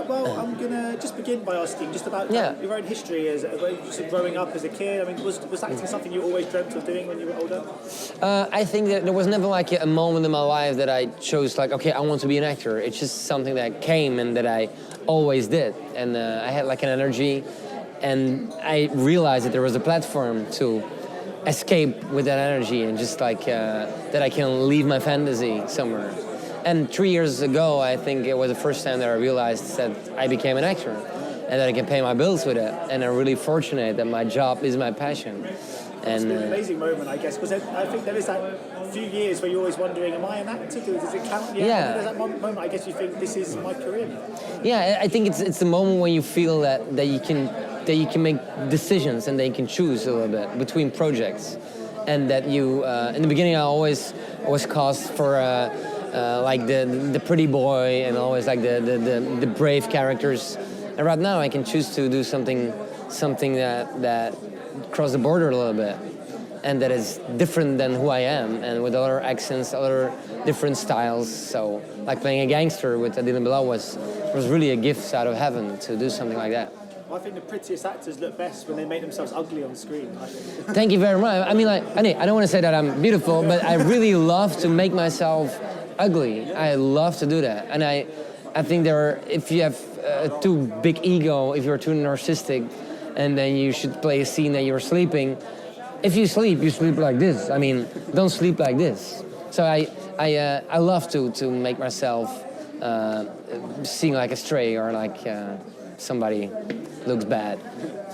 Well, I'm going to just begin by asking just about your own history as growing up as a kid. I mean, was acting something you always dreamt of doing when you were older? I think that there was never like a moment in my life that I chose like, okay, I want to be an actor. It's just something that came and that I always did. And I had like an energy, and I realized that there was a platform to escape with that energy and just like that I can leave my fantasy somewhere. And 3 years ago, I think it was the first time that I realized that I became an actor and that I can pay my bills with it. And I'm really fortunate that my job is my passion. It's been an amazing moment, I guess, because I think there is that few years where you're always wondering, am I an actor? Does it count? Yeah. There's that moment, I guess, you think this is my career now. Yeah, I think it's the moment when you feel that you can make decisions and that you can choose a little bit between projects, and that you in the beginning I always cast for like the pretty boy and always like the brave characters, and right now I can choose to do something that cross the border a little bit, and that is different than who I am, and with other accents, other different styles. So like playing a gangster with Adil Bilal was really a gift out of heaven to do something like that. I think the prettiest actors look best when they make themselves ugly on screen. Thank you very much. I mean, like, I don't want to say that I'm beautiful, but I really love to make myself ugly. I love to do that. And I think if you have too big ego, if you're too narcissistic, and then you should play a scene that you're sleeping. If you sleep like this. I mean, don't sleep like this. So I love to make myself seem like a stray or like somebody looks bad.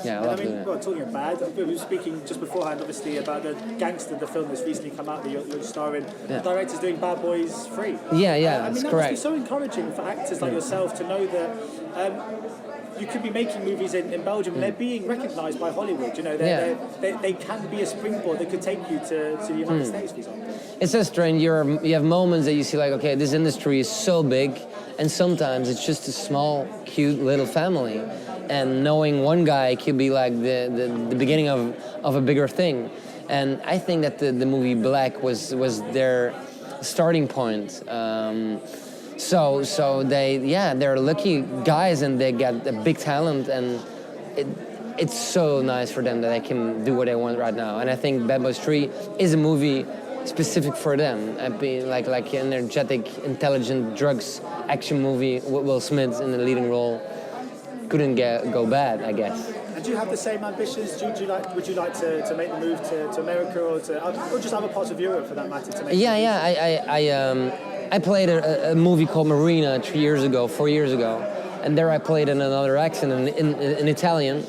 Yeah, I love doing that. Well, talking of bad, we were speaking just beforehand, obviously, about the Gangster, the film that's recently come out that you're starring. Yeah. The director's doing Bad Boys 3. Yeah, that's correct. Must be so encouraging for actors like yourself to know that you could be making movies in Belgium and they're being recognised by Hollywood. You know, they can be a springboard that could take you to the United States, for example. It's so strange. You have moments that you see like, okay, this industry is so big, and sometimes it's just a small, cute little family. And knowing one guy could be like the beginning of a bigger thing. And I think that the movie Black was their starting point. So they're lucky guys and they got a big talent, and it's so nice for them that they can do what they want right now. And I think Bad Boys 3 is a movie specific for them. I'd be like an energetic, intelligent drugs action movie with Will Smith in the leading role. Couldn't go bad, I guess. And do you have the same ambitions? Would you like to make the move to America or just other parts of Europe for that matter? To make I played a movie called Marina 4 years ago, and there I played in another accent in Italian,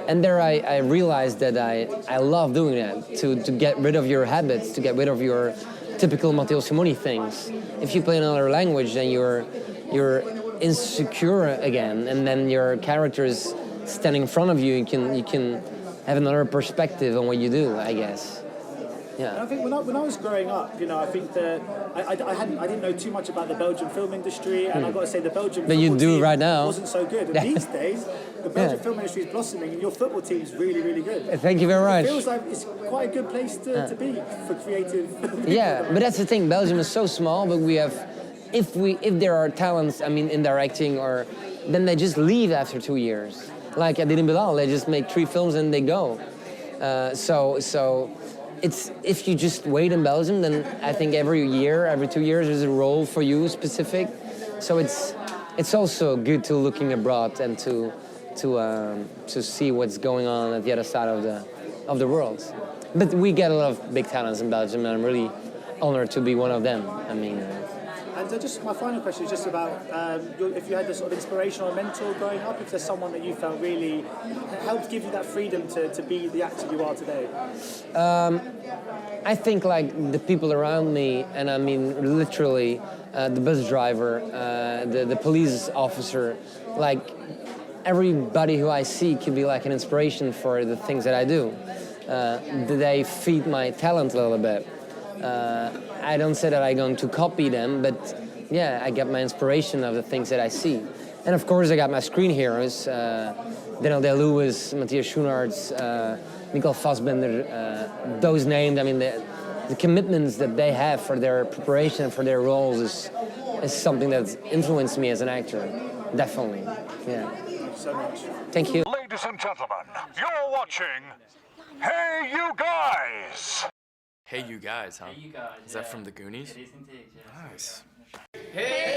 and there I realized that I love doing that to get rid of your habits, to get rid of your typical Matteo Simoni things. If you play another language, then you're insecure again, and then your character is standing in front of you. You can have another perspective on what you do, I guess. Yeah. And I think when I was growing up, you know, I think that I didn't know too much about the Belgian film industry, and I've got to say the Belgian football team right now wasn't so good. And these days, the Belgian film industry is blossoming, and your football team is really, really good. Thank you very much. It feels like it's quite a good place to be for creative. Yeah, but that's the thing. Belgium is so small, but we have. If there are talents, I mean, in directing, then they just leave after 2 years. Like Adil Bilal, they just make 3 films and they go. So it's if you just wait in Belgium, then I think every 2 years, there's a role for you specific. So it's also good to looking abroad and to see what's going on at the other side of the world. But we get a lot of big talents in Belgium, and I'm really honored to be one of them. I mean. And just my final question is just about if you had a sort of inspiration or mentor growing up, if there's someone that you felt really helped give you that freedom to be the actor you are today. I think like the people around me, and I mean literally the bus driver, the police officer, like everybody who I see could be like an inspiration for the things that I do. They feed my talent a little bit. I don't say that I'm going to copy them, but yeah, I get my inspiration of the things that I see. And of course, I got my screen heroes, Daniel Day-Lewis, Matthias Schoenaerts, Michael Fassbender, those names. I mean, the commitments that they have for their preparation, for their roles is is something that's influenced me as an actor. Definitely. Yeah. Thank you so much. Thank you. Ladies and gentlemen, you're watching Hey You Guys! Hey You Guys, huh? Hey, you guys. Is that from the Goonies? It is indeed, yes. Nice. Hey,